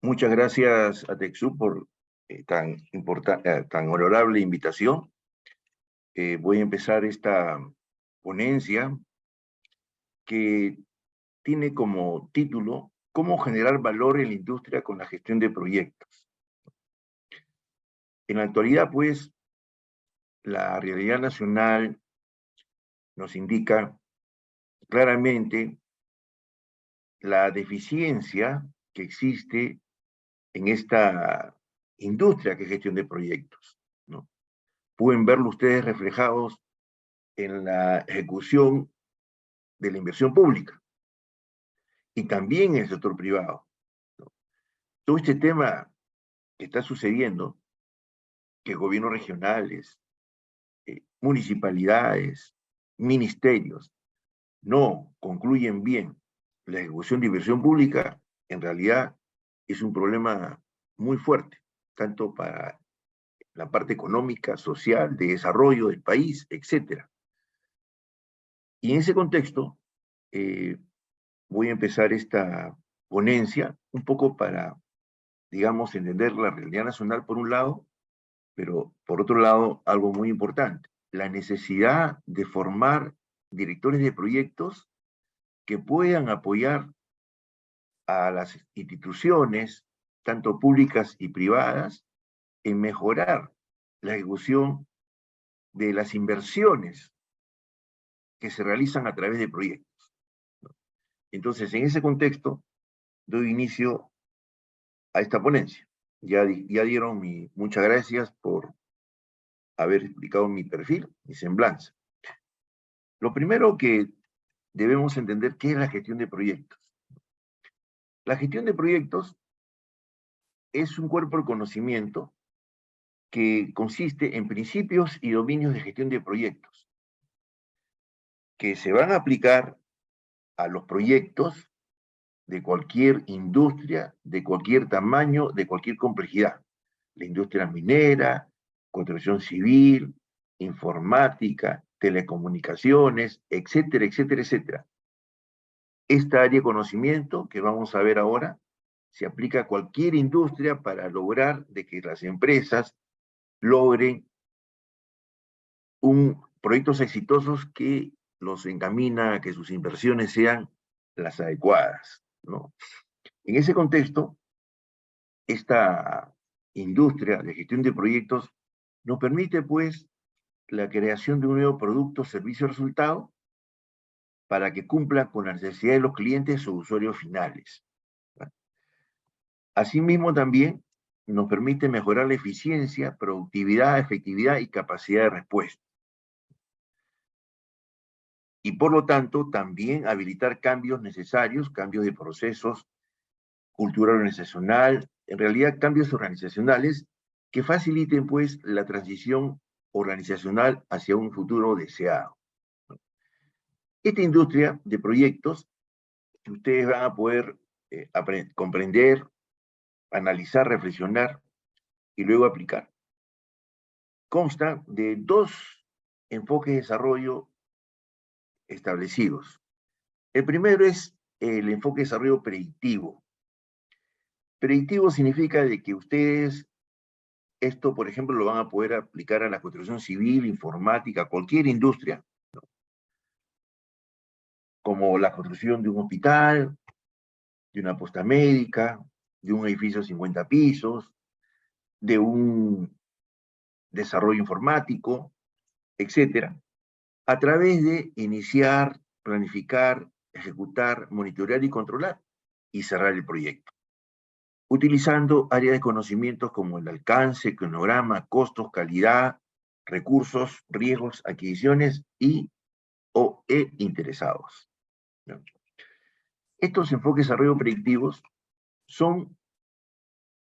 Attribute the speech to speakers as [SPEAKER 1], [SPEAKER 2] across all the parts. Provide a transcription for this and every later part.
[SPEAKER 1] Muchas gracias a Texu por tan honorable invitación. Voy a empezar esta ponencia que tiene como título ¿Cómo generar valor en la industria con la gestión de proyectos? En la actualidad, pues, la realidad nacional nos indica claramente la deficiencia que existe en esta industria que es gestión de proyectos, ¿no? Pueden verlo ustedes reflejados en la ejecución de la inversión pública y también en el sector privado, ¿no? Todo este tema que está sucediendo, que gobiernos regionales, municipalidades, ministerios, no concluyen bien la ejecución de inversión pública, en realidad es un problema muy fuerte, tanto para la parte económica, social, de desarrollo del país, etc. Y en ese contexto, eh, voy a empezar esta ponencia un poco para, digamos, entender la realidad nacional por un lado, pero por otro lado, algo muy importante, la necesidad de formar directores de proyectos que puedan apoyar a las instituciones, tanto públicas y privadas, en mejorar la ejecución de las inversiones que se realizan a través de proyectos. Entonces, en ese contexto, doy inicio a esta ponencia. Ya dieron muchas gracias por haber explicado mi perfil, mi semblanza. Lo primero que debemos entender, ¿qué es la gestión de proyectos? La gestión de proyectos es un cuerpo de conocimiento que consiste en principios y dominios de gestión de proyectos que se van a aplicar a los proyectos de cualquier industria, de cualquier tamaño, de cualquier complejidad. La industria minera, construcción civil, informática, telecomunicaciones, etcétera, etcétera, etcétera. Esta área de conocimiento que vamos a ver ahora se aplica a cualquier industria para lograr de que las empresas logren proyectos exitosos que los encamina a que sus inversiones sean las adecuadas, ¿no? En ese contexto, esta industria de gestión de proyectos nos permite, pues, la creación de un nuevo producto, servicio o resultado para que cumpla con la necesidad de los clientes o usuarios finales. Asimismo, también nos permite mejorar la eficiencia, productividad, efectividad y capacidad de respuesta. Y por lo tanto, también habilitar cambios necesarios, cambios de procesos, cultura organizacional, en realidad cambios organizacionales que faciliten, pues, la transición organizacional hacia un futuro deseado. Esta industria de proyectos que ustedes van a poder comprender, analizar, reflexionar y luego aplicar. Consta de dos enfoques de desarrollo establecidos. El primero es el enfoque de desarrollo predictivo. Predictivo significa de que ustedes esto, por ejemplo, lo van a poder aplicar a la construcción civil, informática, cualquier industria, ¿no? Como la construcción de un hospital, de una posta médica, de un edificio de 50 pisos, de un desarrollo informático, etcétera, a través de iniciar, planificar, ejecutar, monitorear y controlar y cerrar el proyecto, utilizando áreas de conocimientos como el alcance, cronograma, costos, calidad, recursos, riesgos, adquisiciones y interesados, ¿no? Estos enfoques de desarrollo predictivos son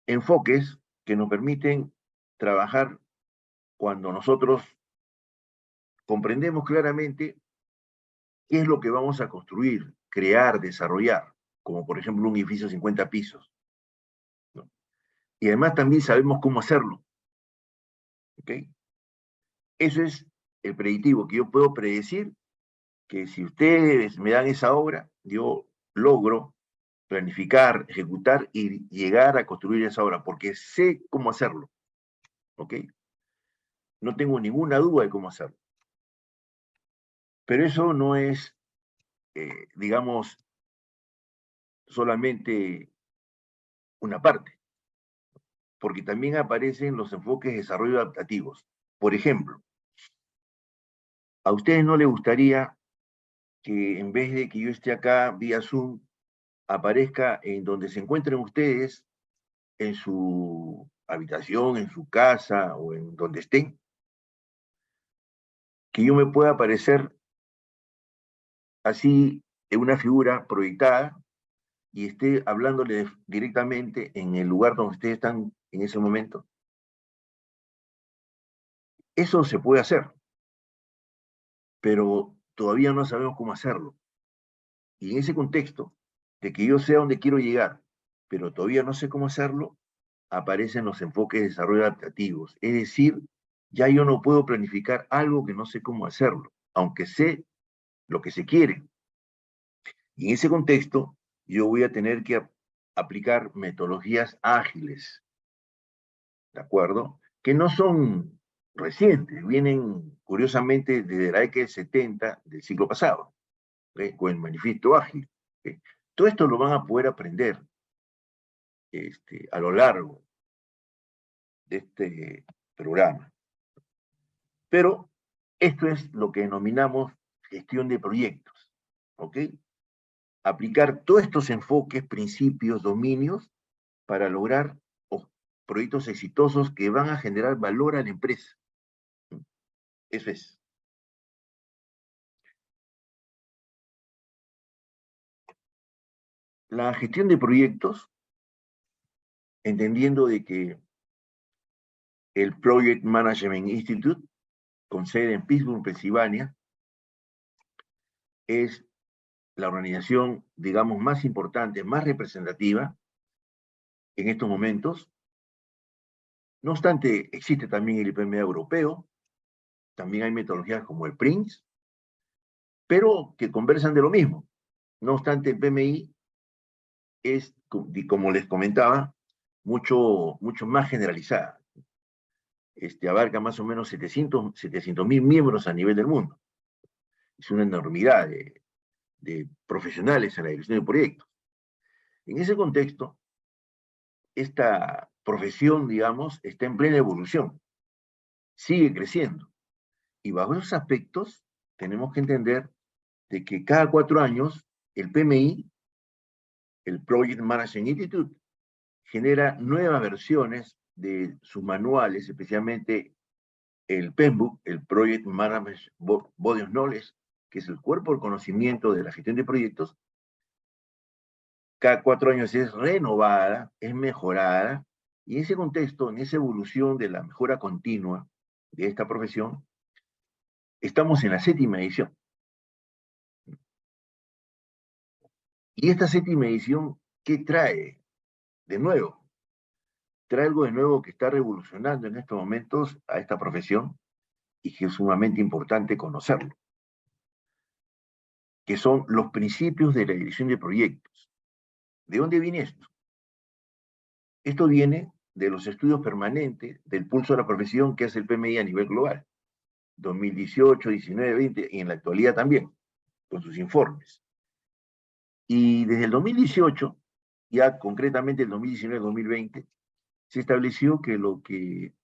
[SPEAKER 1] enfoques que nos permiten trabajar cuando nosotros comprendemos claramente qué es lo que vamos a construir, crear, desarrollar, como por ejemplo un edificio de 50 pisos, ¿no? Y además también sabemos cómo hacerlo, ¿ok? Eso es el predictivo, que yo puedo predecir que si ustedes me dan esa obra, yo logro planificar, ejecutar y llegar a construir esa obra, porque sé cómo hacerlo, ¿ok? No tengo ninguna duda de cómo hacerlo. Pero eso no es, digamos, solamente una parte, porque también aparecen los enfoques de desarrollo adaptativos. Por ejemplo, ¿a ustedes no les gustaría que en vez de que yo esté acá vía Zoom, aparezca en donde se encuentren ustedes, en su habitación, en su casa o en donde estén, que yo me pueda aparecer así en una figura proyectada y esté hablándole directamente en el lugar donde ustedes están en ese momento? Eso se puede hacer, pero todavía no sabemos cómo hacerlo. Y en ese contexto de que yo sé a dónde quiero llegar, pero todavía no sé cómo hacerlo, aparecen los enfoques de desarrollo adaptativos. Es decir, ya yo no puedo planificar algo que no sé cómo hacerlo, aunque sé lo que se quiere. Y en ese contexto, yo voy a tener que aplicar metodologías ágiles, ¿de acuerdo? Que no son recientes, vienen curiosamente desde la década del 70 del siglo pasado, ¿okay? Con el manifiesto ágil. ¿Okay? Todo esto lo van a poder aprender a lo largo de este programa. Pero esto es lo que denominamos gestión de proyectos, ¿ok? Aplicar todos estos enfoques, principios, dominios para lograr proyectos exitosos que van a generar valor a la empresa. Eso es. La gestión de proyectos, entendiendo de que el Project Management Institute, con sede en Pittsburgh, Pensilvania, es la organización, digamos, más importante, más representativa en estos momentos. No obstante, existe también el IPMA europeo, también hay metodologías como el PRINCE, pero que conversan de lo mismo. No obstante, el PMI es, como les comentaba, mucho más generalizada. Abarca más o menos 700.000 miembros a nivel del mundo. Es una enormidad de profesionales en la dirección de proyectos. En ese contexto, esta profesión, digamos, está en plena evolución, sigue creciendo. Y bajo esos aspectos, tenemos que entender de que cada 4 años el PMI, el Project Management Institute, genera nuevas versiones de sus manuales, especialmente el PMBOK, el Project Management Body of Knowledge, que es el cuerpo de conocimiento de la gestión de proyectos. Cada 4 años es renovada, es mejorada, y en ese contexto, en esa evolución de la mejora continua de esta profesión, estamos en la 7ª edición. Y esta 7ª edición, ¿qué trae? De nuevo, trae algo de nuevo que está revolucionando en estos momentos a esta profesión y que es sumamente importante conocerlo, que son los principios de la dirección de proyectos. ¿De dónde viene esto? Esto viene de los estudios permanentes del pulso de la profesión que hace el PMI a nivel global, 2018, 19, 20 y en la actualidad también, con sus informes. Y desde el 2018, ya concretamente el 2019-2020, se estableció que lo que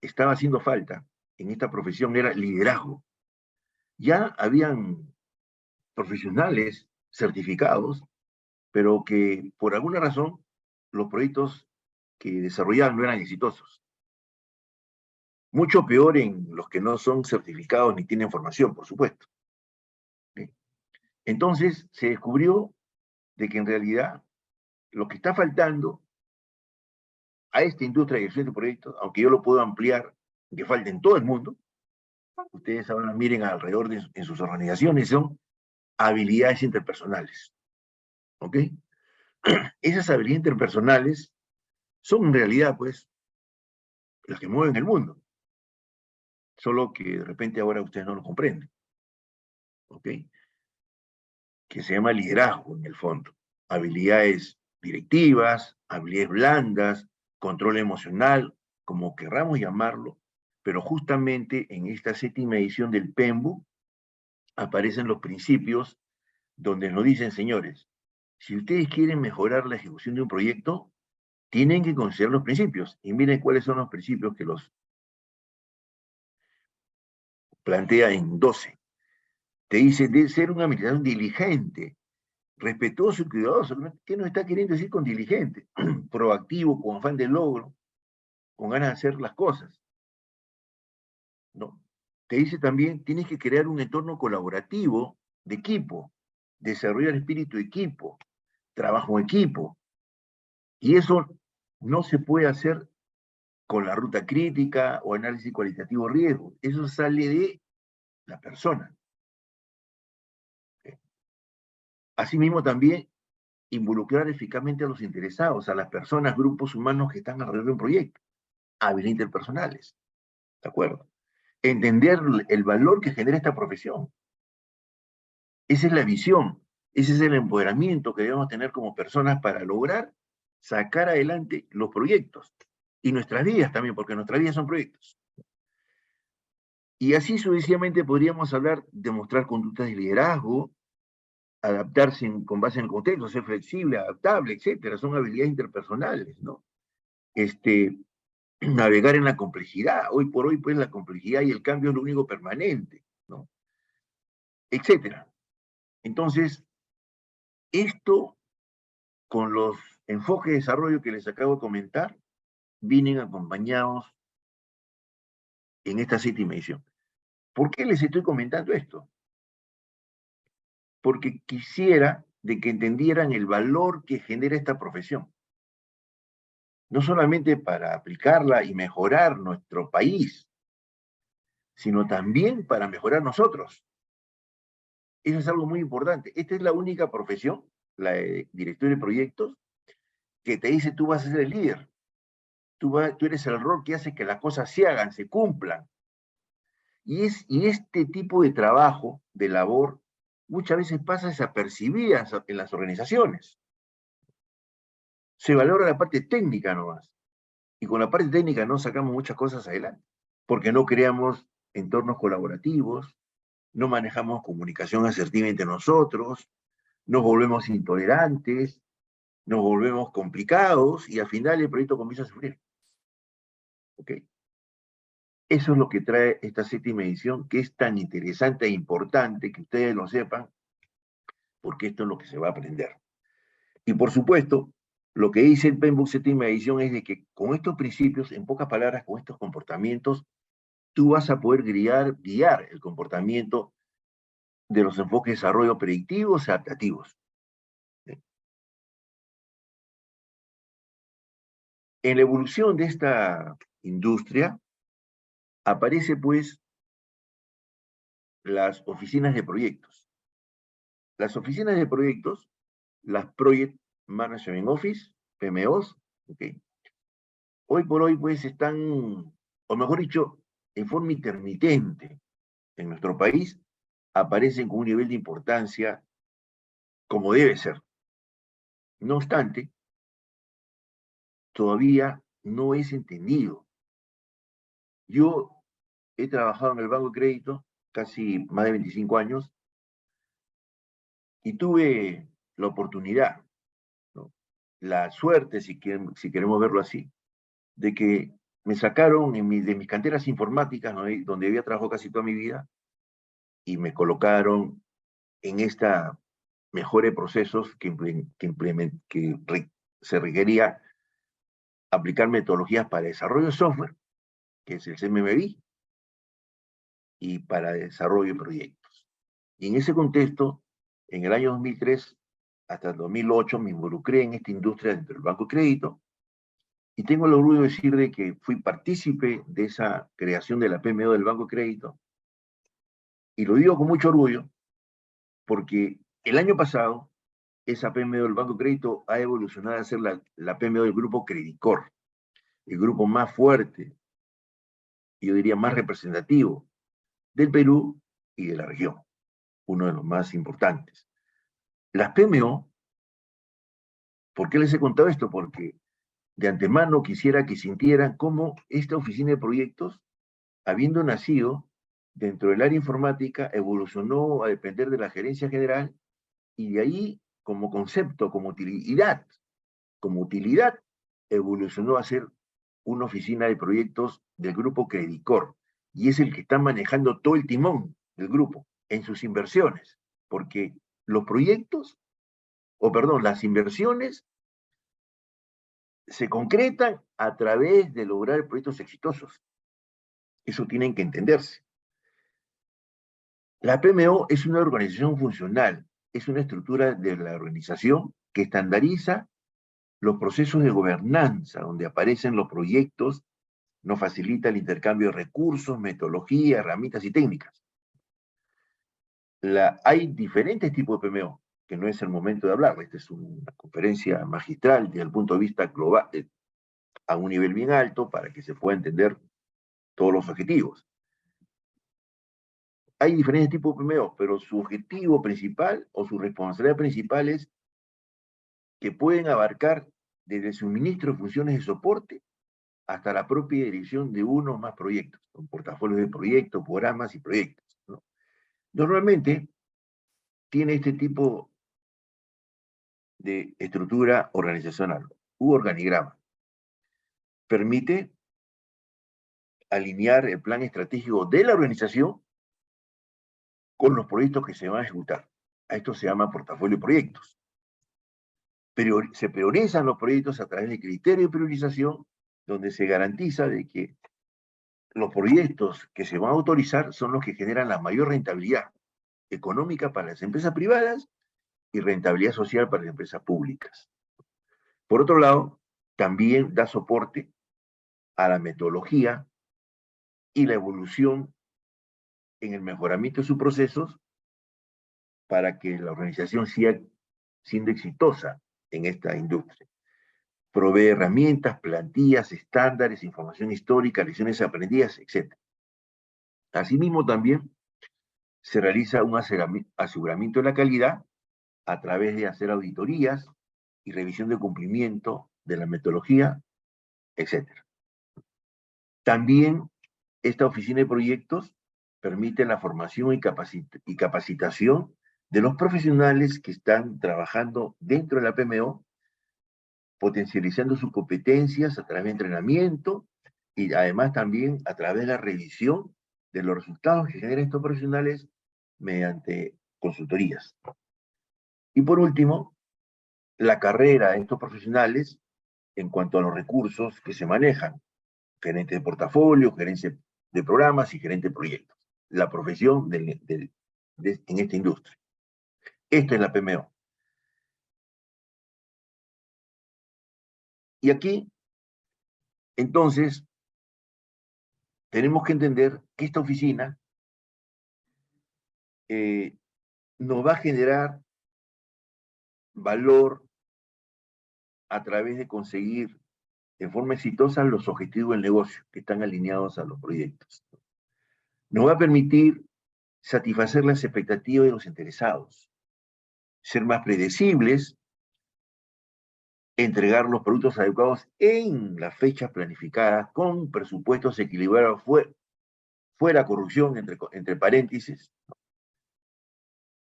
[SPEAKER 1] estaba haciendo falta en esta profesión era liderazgo. Ya habían profesionales certificados, pero que por alguna razón los proyectos que desarrollaban no eran exitosos. Mucho peor en los que no son certificados ni tienen formación, por supuesto. ¿Sí? Entonces se descubrió de que en realidad lo que está faltando a esta industria de dirección de proyectos, aunque yo lo puedo ampliar, que falta en todo el mundo, ustedes ahora miren alrededor en sus organizaciones, son habilidades interpersonales. ¿Ok? Esas habilidades interpersonales son en realidad, pues, las que mueven el mundo. Solo que de repente ahora ustedes no lo comprenden. ¿Ok? Que se llama liderazgo en el fondo. habilidades directivas, habilidades blandas, control emocional, como querramos llamarlo, pero justamente en esta 7ª edición del PEMBU aparecen los principios donde nos dicen, señores, si ustedes quieren mejorar la ejecución de un proyecto, tienen que considerar los principios. Y miren cuáles son los principios que los plantea en 12. Te dice, de ser una administración diligente, respetuoso y cuidadoso. ¿Qué nos está queriendo decir con diligente? Proactivo, con afán de logro, con ganas de hacer las cosas. ¿No? Te dice también, tienes que crear un entorno colaborativo de equipo, desarrollar espíritu de equipo, trabajo en equipo. Y eso no se puede hacer con la ruta crítica o análisis cualitativo riesgo. Eso sale de la persona. Asimismo, también involucrar eficazmente a los interesados, a las personas, grupos humanos que están alrededor de un proyecto, habilidades interpersonales, ¿de acuerdo? Entender el valor que genera esta profesión. Esa es la visión, ese es el empoderamiento que debemos tener como personas para lograr sacar adelante los proyectos y nuestras vidas también, porque nuestras vidas son proyectos. Y así sucesivamente podríamos hablar de mostrar conductas de liderazgo, adaptarse con base en el contexto, ser flexible, adaptable, etcétera. Son habilidades interpersonales, ¿no? Navegar en la complejidad. Hoy por hoy, pues, la complejidad y el cambio es lo único permanente, ¿no? Etcétera. Entonces, esto, con los enfoques de desarrollo que les acabo de comentar, vienen acompañados en esta 7ª edición. ¿Por qué les estoy comentando esto? Porque quisiera de que entendieran el valor que genera esta profesión. No solamente para aplicarla y mejorar nuestro país, sino también para mejorar nosotros. Eso es algo muy importante. Esta es la única profesión, la de director de proyectos, que te dice tú vas a ser el líder. Tú eres el rol que hace que las cosas se hagan, se cumplan. Y este tipo de trabajo, de labor, muchas veces pasa desapercibida en las organizaciones. Se valora la parte técnica nomás. Y con la parte técnica no sacamos muchas cosas adelante, porque no creamos entornos colaborativos, no manejamos comunicación asertiva entre nosotros, nos volvemos intolerantes, nos volvemos complicados y al final el proyecto comienza a sufrir. ¿Ok? Eso es lo que trae esta 7ª edición, que es tan interesante e importante que ustedes lo sepan, porque esto es lo que se va a aprender. Y por supuesto, lo que dice el PEMBOK 7ª edición es de que con estos principios, en pocas palabras, con estos comportamientos, tú vas a poder guiar el comportamiento de los enfoques de desarrollo predictivos y adaptativos. En la evolución de esta industria, aparece pues las oficinas de proyectos. Las oficinas de proyectos, las Project Management Office, PMOs, okay. Hoy por hoy pues están, o mejor dicho, en forma intermitente en nuestro país, aparecen con un nivel de importancia como debe ser. No obstante, todavía no es entendido. Yo he trabajado en el Banco de Crédito casi más de 25 años y tuve la oportunidad, ¿no? La suerte, si queremos verlo así, de que me sacaron de mis canteras informáticas, ¿no? Donde había trabajado casi toda mi vida, y me colocaron en esta mejora de procesos se requería aplicar metodologías para desarrollo de software, que es el CMMI, y para desarrollo de proyectos. Y en ese contexto, en el año 2003 hasta el 2008 me involucré en esta industria dentro del Banco de Crédito, y tengo el orgullo de decir de que fui partícipe de esa creación de la PMO del Banco de Crédito, y lo digo con mucho orgullo, porque el año pasado esa PMO del Banco de Crédito ha evolucionado a ser la PMO del grupo Credicor, el grupo más fuerte, y yo diría más representativo del Perú y de la región, uno de los más importantes. Las PMO ¿Por qué les he contado esto? Porque de antemano quisiera que sintieran cómo esta oficina de proyectos, habiendo nacido dentro del área informática, evolucionó a depender de la gerencia general y de ahí, como concepto, como utilidad, evolucionó a ser una oficina de proyectos del grupo Credicor. Y es el que está manejando todo el timón del grupo en sus inversiones, porque los proyectos, o perdón, las inversiones se concretan a través de lograr proyectos exitosos. Eso tienen que entenderse. La PMO es una organización funcional, es una estructura de la organización que estandariza los procesos de gobernanza, donde aparecen los proyectos, nos facilita el intercambio de recursos, metodología, herramientas y técnicas. Hay diferentes tipos de PMO, que no es el momento de hablar. Esta es una conferencia magistral desde el punto de vista global, a un nivel bien alto, para que se pueda entender todos los objetivos. Hay diferentes tipos de PMO, pero su objetivo principal o su responsabilidad principal es que pueden abarcar desde el suministro de funciones de soporte hasta la propia dirección de uno o más proyectos, con portafolios de proyectos, programas y proyectos, ¿no? Normalmente tiene este tipo de estructura organizacional u organigrama. Permite alinear el plan estratégico de la organización con los proyectos que se van a ejecutar. A esto se llama portafolio de proyectos. Se priorizan los proyectos a través de criterios de priorización, donde se garantiza de que los proyectos que se van a autorizar son los que generan la mayor rentabilidad económica para las empresas privadas y rentabilidad social para las empresas públicas. Por otro lado, también da soporte a la metodología y la evolución en el mejoramiento de sus procesos para que la organización siga siendo exitosa en esta industria. Provee herramientas, plantillas, estándares, información histórica, lecciones aprendidas, etc. Asimismo, también se realiza un aseguramiento de la calidad a través de hacer auditorías y revisión de cumplimiento de la metodología, etc. También esta oficina de proyectos permite la formación y capacitación de los profesionales que están trabajando dentro de la PMO, potencializando sus competencias a través de entrenamiento y además también a través de la revisión de los resultados que generan estos profesionales mediante consultorías. Y por último, la carrera de estos profesionales en cuanto a los recursos que se manejan, gerente de portafolio, gerente de programas y gerente de proyectos. La profesión en esta industria. Esta es la PMO. Y aquí, entonces, tenemos que entender que esta oficina nos va a generar valor a través de conseguir de forma exitosa los objetivos del negocio que están alineados a los proyectos. Nos va a permitir satisfacer las expectativas de los interesados, ser más predecibles, entregar los productos adecuados en las fechas planificadas, con presupuestos equilibrados, fuera corrupción, entre paréntesis,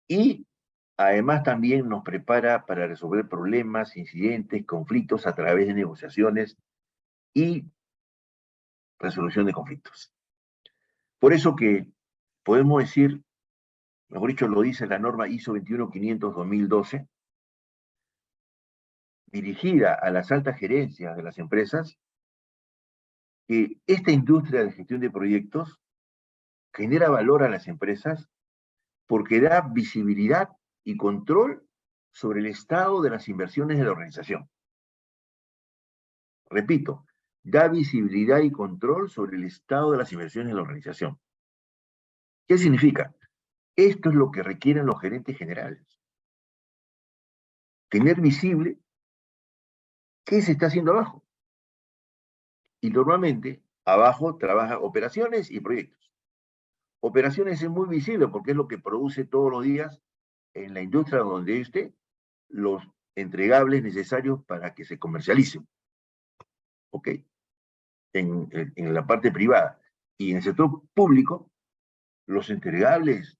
[SPEAKER 1] y además también nos prepara para resolver problemas, incidentes, conflictos a través de negociaciones y resolución de conflictos. Por eso que podemos decir, mejor dicho, lo dice la norma ISO 21500-2012, dirigida a las altas gerencias de las empresas, que esta industria de gestión de proyectos genera valor a las empresas porque da visibilidad y control sobre el estado de las inversiones de la organización. Repito, da visibilidad y control sobre el estado de las inversiones de la organización. ¿Qué significa? Esto es lo que requieren los gerentes generales. Tener visible qué se está haciendo abajo. Y normalmente, abajo trabaja operaciones y proyectos. Operaciones es muy visible porque es lo que produce todos los días en la industria donde esté los entregables necesarios para que se comercialicen, ¿ok? En la parte privada. Y en el sector público, los entregables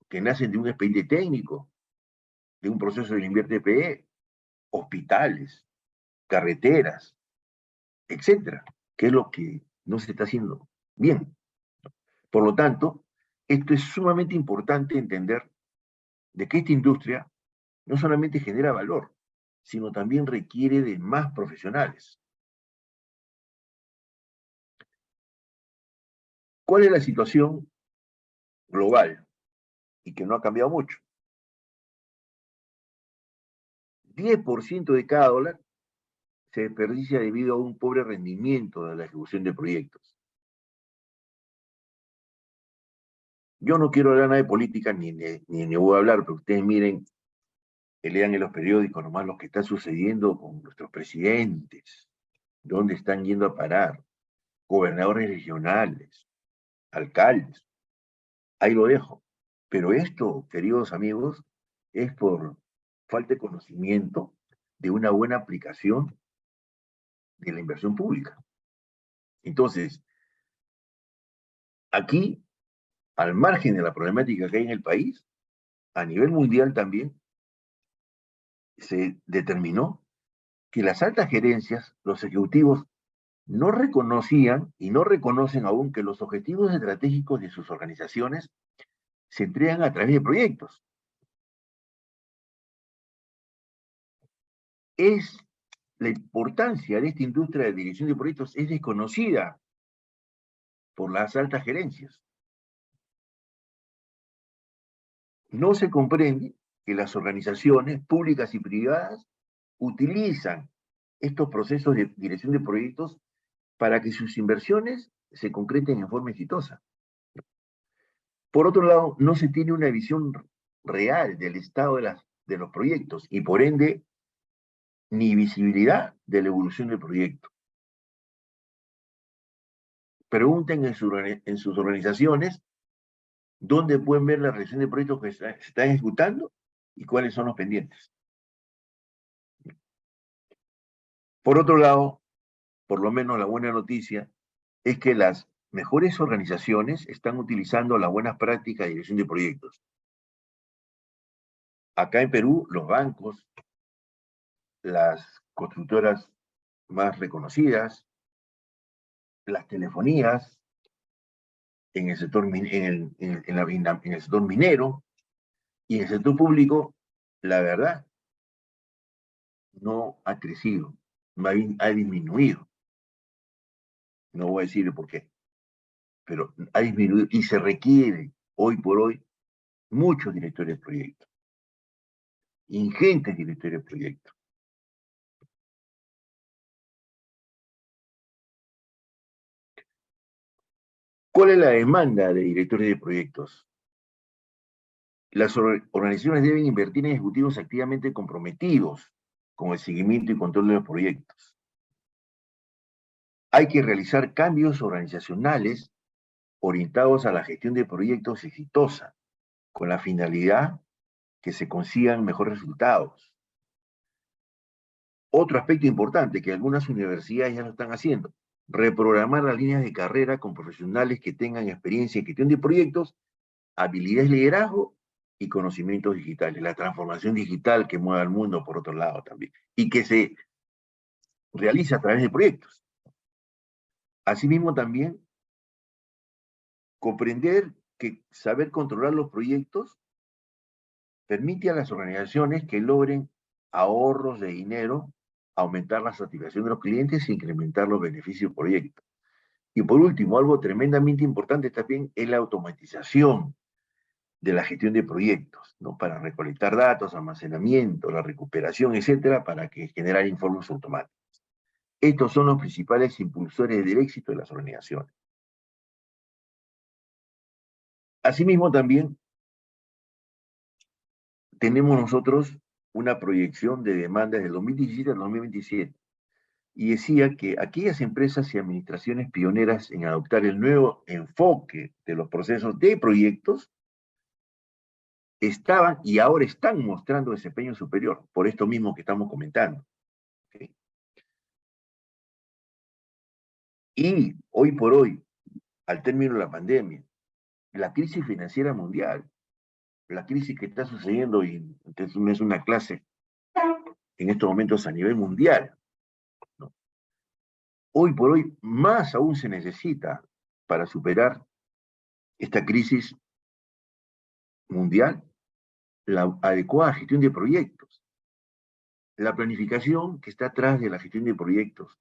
[SPEAKER 1] que nacen de un expediente técnico, de un proceso de invierte PE, hospitales, carreteras, etcétera, que es lo que no se está haciendo bien. Por lo tanto, esto es sumamente importante entender de que esta industria no solamente genera valor, sino también requiere de más profesionales. ¿Cuál es la situación global? Y que no ha cambiado mucho. 10% de cada dólar se desperdicia debido a un pobre rendimiento de la ejecución de proyectos. Yo no quiero hablar nada de política, ni voy a hablar, pero ustedes miren, que lean en los periódicos nomás lo que está sucediendo con nuestros presidentes, dónde están yendo a parar, gobernadores regionales, alcaldes. Ahí lo dejo. Pero esto, queridos amigos, es por falta de conocimiento de una buena aplicación de la inversión pública. Entonces, aquí, al margen de la problemática que hay en el país, a nivel mundial también, se determinó que las altas gerencias, los ejecutivos, no reconocían y no reconocen aún que los objetivos estratégicos de sus organizaciones se entregan a través de proyectos. La importancia de esta industria de dirección de proyectos es desconocida por las altas gerencias. No se comprende que las organizaciones públicas y privadas utilizan estos procesos de dirección de proyectos para que sus inversiones se concreten en forma exitosa. Por otro lado, no se tiene una visión real del estado de los proyectos y por ende ni visibilidad de la evolución del proyecto. Pregunten en sus organizaciones dónde pueden ver la realización de proyectos que se están ejecutando y cuáles son los pendientes. Por otro lado, por lo menos la buena noticia es que las mejores organizaciones están utilizando las buenas prácticas de dirección de proyectos. Acá en Perú, los bancos, las constructoras más reconocidas, las telefonías, en el sector, en el sector minero y en el sector público, la verdad, no ha crecido, ha disminuido. No voy a decir por qué, pero ha disminuido y se requiere hoy por hoy muchos directores de proyectos, ingentes directores de proyectos. ¿Cuál es la demanda de directores de proyectos? Las organizaciones deben invertir en ejecutivos activamente comprometidos con el seguimiento y control de los proyectos. Hay que realizar cambios organizacionales orientados a la gestión de proyectos exitosa, con la finalidad que se consigan mejores resultados. Otro aspecto importante que algunas universidades ya lo están haciendo, reprogramar las líneas de carrera con profesionales que tengan experiencia en gestión de proyectos, habilidades de liderazgo y conocimientos digitales. La transformación digital que mueve al mundo por otro lado también y que se realiza a través de proyectos. Asimismo también comprender que saber controlar los proyectos permite a las organizaciones que logren ahorros de dinero, aumentar la satisfacción de los clientes e incrementar los beneficios del proyecto. Y por último, algo tremendamente importante también es la automatización de la gestión de proyectos, ¿no? Para recolectar datos, almacenamiento, la recuperación, etcétera, para que generar informes automáticos. Estos son los principales impulsores del éxito de las organizaciones. Asimismo, también tenemos nosotros una proyección de demandas del 2017 al 2027 y decía que aquellas empresas y administraciones pioneras en adoptar el nuevo enfoque de los procesos de proyectos estaban y ahora están mostrando desempeño superior, por esto mismo que estamos comentando. ¿Okay? Y hoy por hoy, al término de la pandemia, la crisis financiera mundial, la crisis que está sucediendo, y entonces no es una clase en estos momentos a nivel mundial, ¿no? Hoy por hoy, más aún se necesita para superar esta crisis mundial, la adecuada gestión de proyectos, la planificación que está atrás de la gestión de proyectos,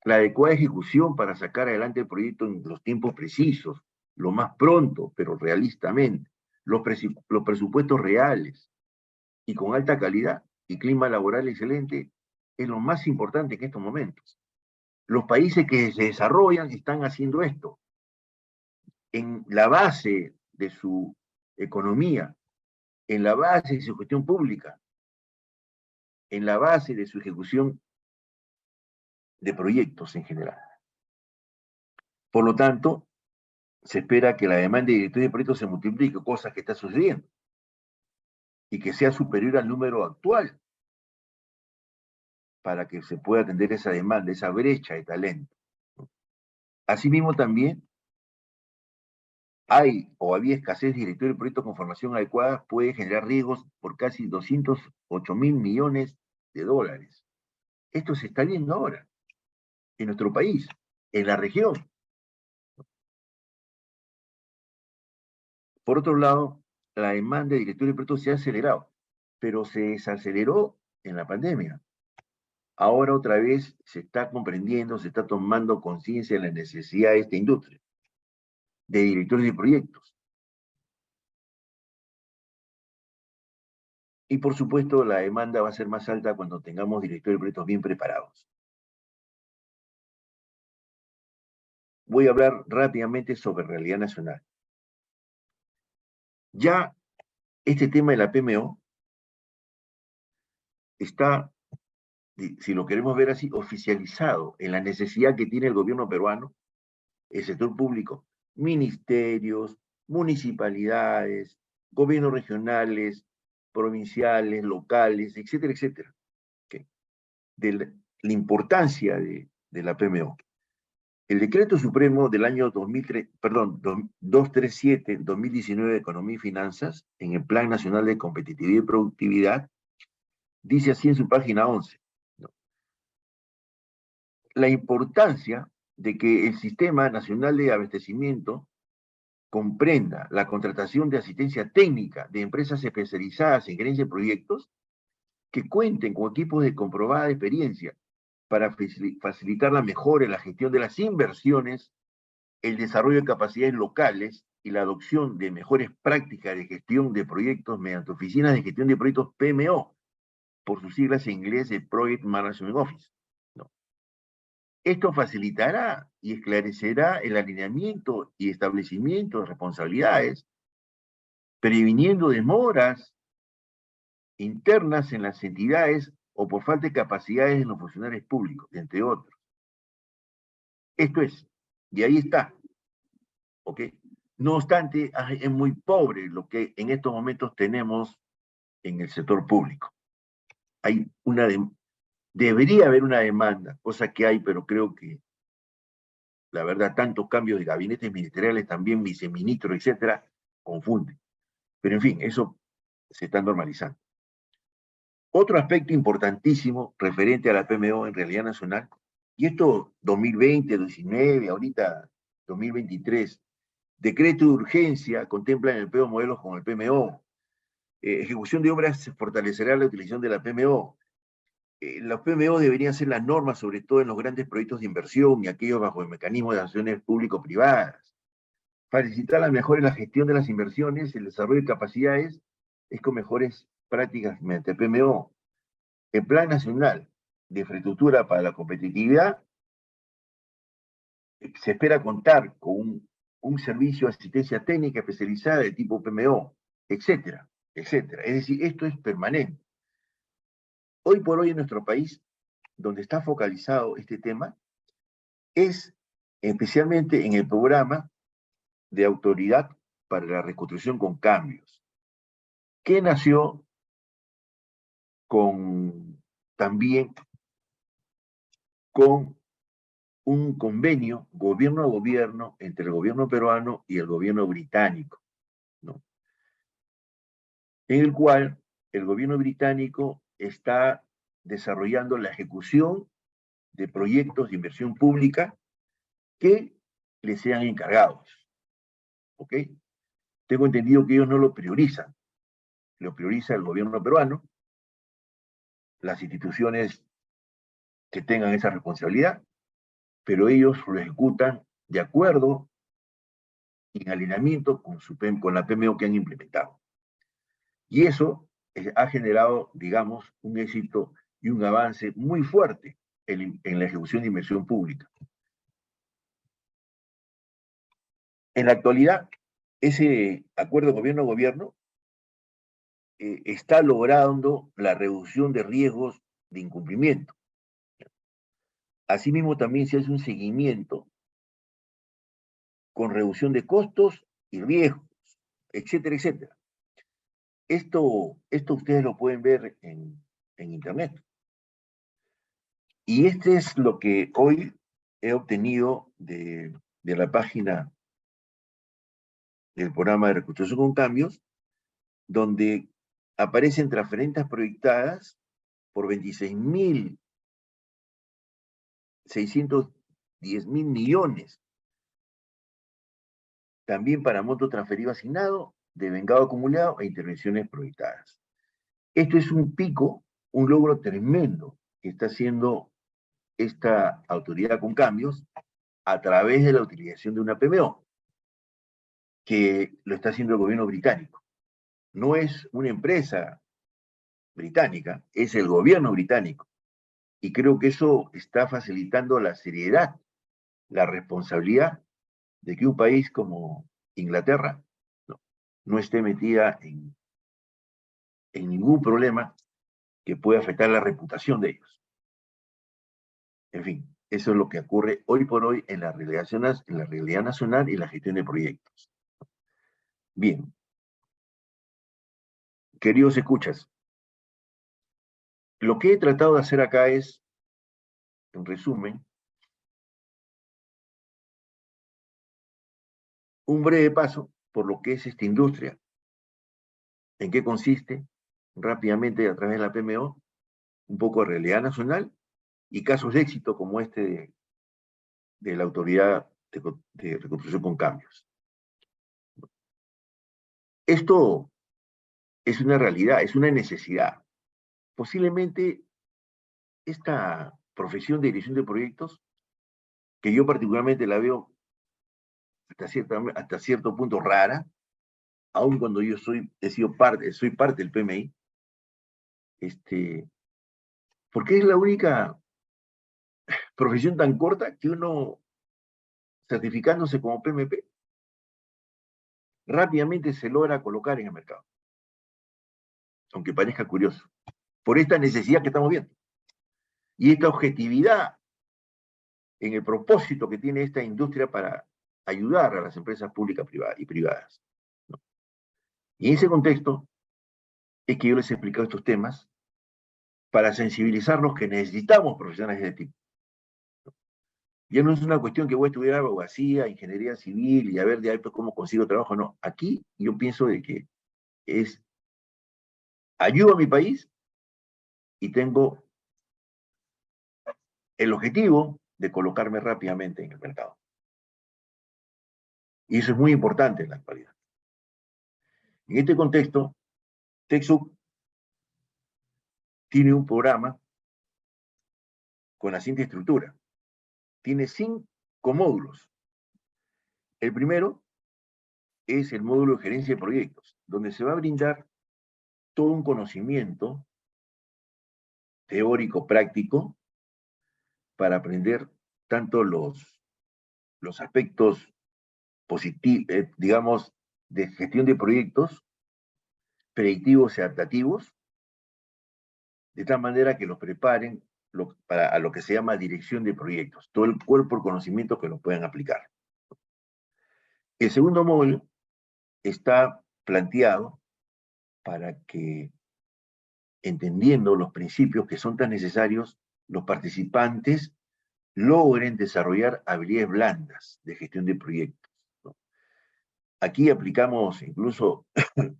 [SPEAKER 1] la adecuada ejecución para sacar adelante el proyecto en los tiempos precisos, lo más pronto, pero realistamente, los presupuestos reales y con alta calidad y clima laboral excelente es lo más importante en estos momentos. Los países que se desarrollan están haciendo esto. En la base de su economía, en la base de su gestión pública, en la base de su ejecución de proyectos en general. Por lo tanto, se espera que la demanda de directores de proyectos se multiplique, cosa que está sucediendo, y que sea superior al número actual para que se pueda atender esa demanda, esa brecha de talento. Asimismo, también hay o había escasez de directores de proyectos con formación adecuada, puede generar riesgos por casi 208.000 millones de dólares. Esto se está viendo ahora en nuestro país, en la región. Por otro lado, la demanda de directores de proyectos se ha acelerado, pero se desaceleró en la pandemia. Ahora otra vez se está comprendiendo, se está tomando conciencia de la necesidad de esta industria, de directores de proyectos. Y por supuesto, la demanda va a ser más alta cuando tengamos directores de proyectos bien preparados. Voy a hablar rápidamente sobre realidad nacional. Ya este tema de la PMO está, si lo queremos ver así, oficializado en la necesidad que tiene el gobierno peruano, el sector público, ministerios, municipalidades, gobiernos regionales, provinciales, locales, etcétera, etcétera. ¿Okay? De la importancia de la PMO. El decreto supremo del año 2003, perdón, 237-2019 de Economía y Finanzas, en el Plan Nacional de Competitividad y Productividad, dice así en su página 11, ¿no? La importancia de que el Sistema Nacional de Abastecimiento comprenda la contratación de asistencia técnica de empresas especializadas en gerencia de proyectos que cuenten con equipos de comprobada experiencia para facilitar la mejora en la gestión de las inversiones, el desarrollo de capacidades locales y la adopción de mejores prácticas de gestión de proyectos mediante oficinas de gestión de proyectos PMO, por sus siglas en inglés de Project Management Office, ¿no? Esto facilitará y esclarecerá el alineamiento y establecimiento de responsabilidades, previniendo demoras internas en las entidades o por falta de capacidades en los funcionarios públicos, entre otros. Esto es, y ahí está, ¿ok? No obstante, es muy pobre lo que en estos momentos tenemos en el sector público. Hay debería haber una demanda, cosa que hay, pero creo que, la verdad, tantos cambios de gabinetes ministeriales, también viceministros, etcétera, confunden. Pero en fin, eso se está normalizando. Otro aspecto importantísimo referente a la PMO en realidad nacional, y esto 2020, 2019, ahorita 2023, decreto de urgencia contempla en el PMO modelos con el PMO. Ejecución de obras fortalecerá la utilización de la PMO. Los PMO deberían ser las normas, sobre todo en los grandes proyectos de inversión y aquellos bajo el mecanismo de acciones público-privadas. Facilitar la mejora en la gestión de las inversiones, el desarrollo de capacidades, es con mejores prácticas mediante PMO. El Plan Nacional de Infraestructura para la Competitividad se espera contar con un servicio de asistencia técnica especializada de tipo PMO, etcétera, etcétera. Es decir, esto es permanente. Hoy por hoy en nuestro país, donde está focalizado este tema, es especialmente en el programa de autoridad para la reconstrucción con cambios. que nació también con un convenio gobierno a gobierno entre el gobierno peruano y el gobierno británico, ¿no? En el cual el gobierno británico está desarrollando la ejecución de proyectos de inversión pública que le sean encargados, ¿ok? Tengo entendido que ellos no lo priorizan, lo prioriza el gobierno peruano, las instituciones que tengan esa responsabilidad, pero ellos lo ejecutan de acuerdo y en alineamiento con la PMO que han implementado. Y eso ha generado, digamos, un éxito y un avance muy fuerte en la ejecución de inversión pública. En la actualidad, ese acuerdo gobierno-gobierno está logrando la reducción de riesgos de incumplimiento. Asimismo, también se hace un seguimiento con reducción de costos y riesgos, etcétera, etcétera. Esto ustedes lo pueden ver en Internet. Y este es lo que hoy he obtenido de la página del programa de reconstrucción con cambios, donde aparecen transferencias proyectadas por 26.610.000 millones. También para monto transferido asignado, de vengado acumulado e intervenciones proyectadas. Esto es un pico, un logro tremendo que está haciendo esta autoridad con cambios a través de la utilización de una PMO, que lo está haciendo el gobierno británico. No es una empresa británica, es el gobierno británico. Y creo que eso está facilitando la seriedad, la responsabilidad de que un país como Inglaterra no esté metida en ningún problema que pueda afectar la reputación de ellos. En fin, eso es lo que ocurre hoy por hoy en la realidad nacional y la gestión de proyectos. Bien, queridos escuchas, lo que he tratado de hacer acá es, en resumen, un breve paso por lo que es esta industria, en qué consiste, rápidamente a través de la PMO, un poco de realidad nacional y casos de éxito como este de la Autoridad de Reconstrucción con Cambios. Esto es una realidad, es una necesidad. Posiblemente esta profesión de dirección de proyectos, que yo particularmente la veo hasta cierto punto rara, aun cuando yo soy parte del PMI, porque es la única profesión tan corta que uno, certificándose como PMP, rápidamente se logra colocar en el mercado, aunque parezca curioso, por esta necesidad que estamos viendo y esta objetividad en el propósito que tiene esta industria para ayudar a las empresas públicas y privadas, ¿no? Y en ese contexto es que yo les he explicado estos temas para sensibilizarnos que necesitamos profesionales de este tipo. Ya no es una cuestión que voy a estudiar abogacía, ingeniería civil y a ver de ahí pues, cómo consigo trabajo, no. Aquí yo pienso de que es ayudo a mi país y tengo el objetivo de colocarme rápidamente en el mercado. Y eso es muy importante en la actualidad. En este contexto, TechSoup tiene un programa con la siguiente estructura. Tiene 5 módulos. El primero es el módulo de gerencia de proyectos, donde se va a brindar todo un conocimiento teórico, práctico, para aprender tanto los aspectos positivos, digamos, de gestión de proyectos, predictivos y adaptativos, de tal manera que los preparen a lo que se llama dirección de proyectos, todo el cuerpo de conocimiento que lo puedan aplicar. El segundo módulo está planteado para que, entendiendo los principios que son tan necesarios, los participantes logren desarrollar habilidades blandas de gestión de proyectos, ¿no? Aquí aplicamos incluso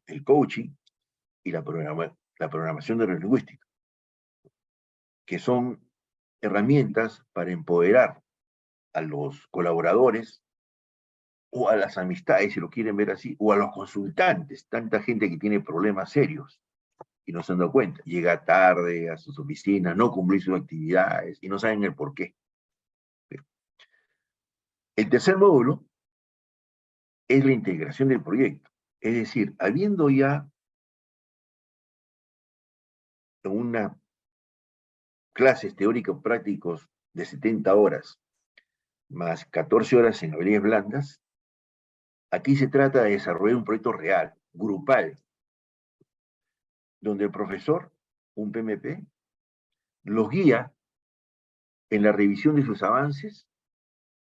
[SPEAKER 1] el coaching y la programación neurolingüística, que son herramientas para empoderar a los colaboradores o a las amistades, si lo quieren ver así, o a los consultantes, tanta gente que tiene problemas serios y no se han dado cuenta. Llega tarde a sus oficinas, no cumple sus actividades y no saben el por qué. El tercer módulo es la integración del proyecto. Es decir, habiendo ya una clases teóricos prácticos de 70 horas, más 14 horas en habilidades blandas, aquí se trata de desarrollar un proyecto real, grupal, donde el profesor, un PMP, los guía en la revisión de sus avances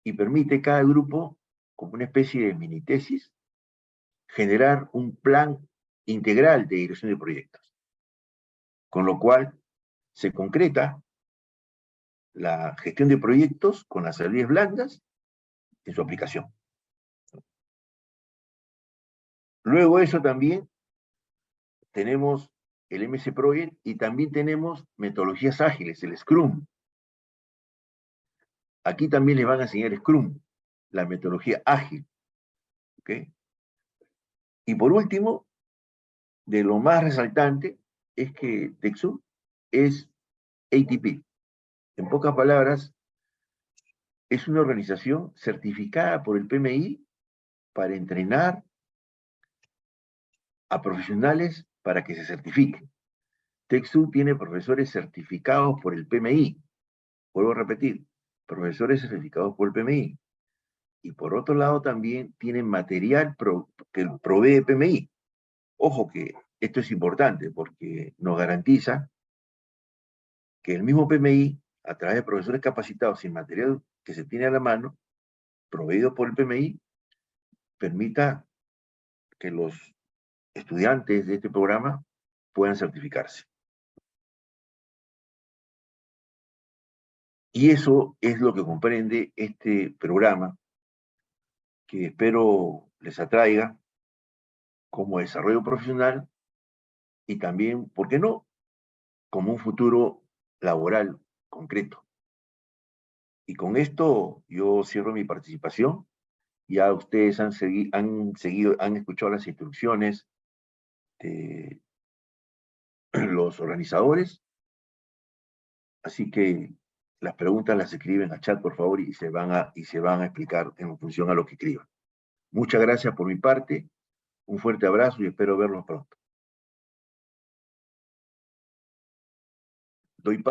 [SPEAKER 1] y permite cada grupo, como una especie de mini tesis, generar un plan integral de dirección de proyectos. Con lo cual se concreta la gestión de proyectos con las habilidades blandas en su aplicación. Luego de eso también tenemos el MS Project y también tenemos metodologías ágiles, el Scrum. Aquí también les van a enseñar Scrum, la metodología ágil. ¿Okay? Y por último, de lo más resaltante, es que TechSoup es ATP. En pocas palabras, es una organización certificada por el PMI para entrenar a profesionales para que se certifiquen. TechSoup tiene profesores certificados por el PMI. Vuelvo a repetir, profesores certificados por el PMI. Y por otro lado también tienen material que provee PMI. Ojo que esto es importante porque nos garantiza que el mismo PMI, a través de profesores capacitados y material que se tiene a la mano, proveído por el PMI, permita que los estudiantes de este programa puedan certificarse. Y eso es lo que comprende este programa, que espero les atraiga como desarrollo profesional y también, ¿por qué no?, como un futuro laboral concreto. Y con esto yo cierro mi participación. Ya ustedes han escuchado las instrucciones de los organizadores, así que las preguntas las escriben a chat, por favor, y se van a explicar en función a lo que escriban. Muchas gracias por mi parte, un fuerte abrazo y espero verlos pronto. Doy paso